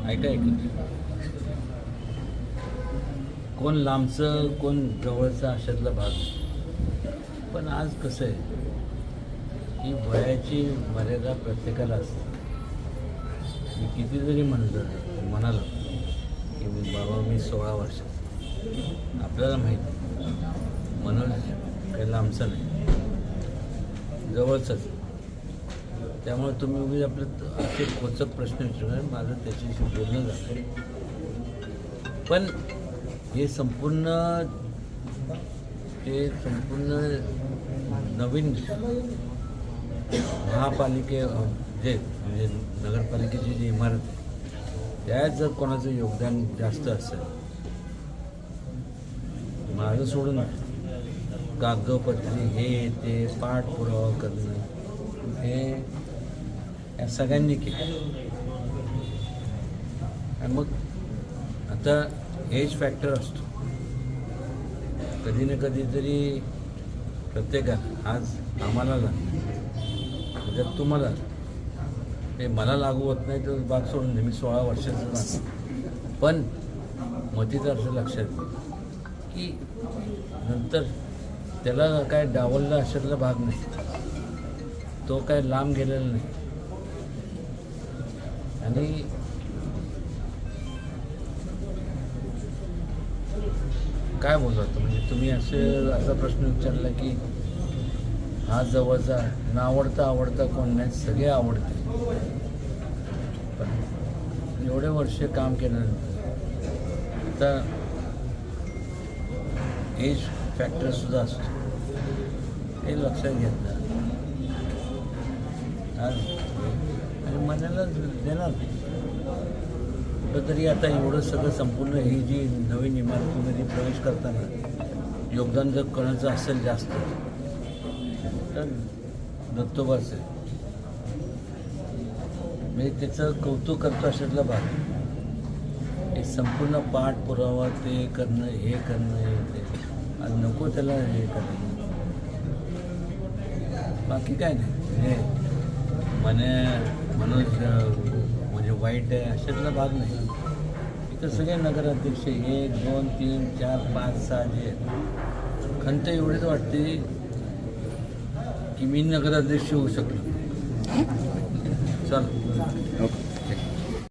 ऐका कोण लांबचं कोण जवळचं अशातला भाग. पण आज कसं आहे की वयाची मर्यादा प्रत्येकाला असते. मी किती जरी म्हणालो की बाबा मी 16 वर्ष, आपल्याला माहिती मनोज काही लांबचा नाही, जवळचाच. त्यामुळे तुम्ही उभी आपलं असे खोचक प्रश्न विचारणार, माझं त्याच्याशी बोलणं झालं. पण हे संपूर्ण नवीन म्हणजे नगरपालिकेची जी इमारत आहे त्यात जर कोणाचं योगदान जास्त असेल, माझं सोडून कागदोपत्री हे ते पाठपुरावा करणं हे या सगळ्यांनी केलं. आणि मग आता एज फॅक्टर असतो कधी ना कधी तरी प्रत्येकाला. आज आम्हाला जर तुम्हाला ते मला लागू होत नाही तर बाग सोडून मी 16 वर्षाचं झालं. पण मतीत असं लक्षात घे की नंतर त्याला काय डावलला अशातला भाग नाही, तो काय लांब गेलेला नाही. आणि काय बोलतो म्हणजे तुम्ही असा प्रश्न विचारला की हा जवळचा ना आवडता कोण नाही, सगळे आवडते. पण एवढे वर्ष काम केल्यानंतर आता एज फॅक्टरसुद्धा असतो, हे लक्षात घेतलं आणि मनाला देणार. कुठंतरी आता एवढं सगळं संपूर्ण ही जी नवीन इमारतीमध्ये प्रवेश करताना योगदान जर कोणाचं असेल जास्त तर दत्तोबाच आहे. मी त्याचं कौतुक करतो अशातला भाग. हे संपूर्ण पाठपुरावा ते करणं हे करणं हे ते आणि नको त्याला हे करणं. बाकी काय नाही मनोज म्हणजे वाईट आहे अशातला भाग नाही. इथं सगळे नगराध्यक्ष 1 2 3 4 5 6 जे आहेत. खंत एवढीच वाटते की मी नगराध्यक्ष होऊ शकलो. चल.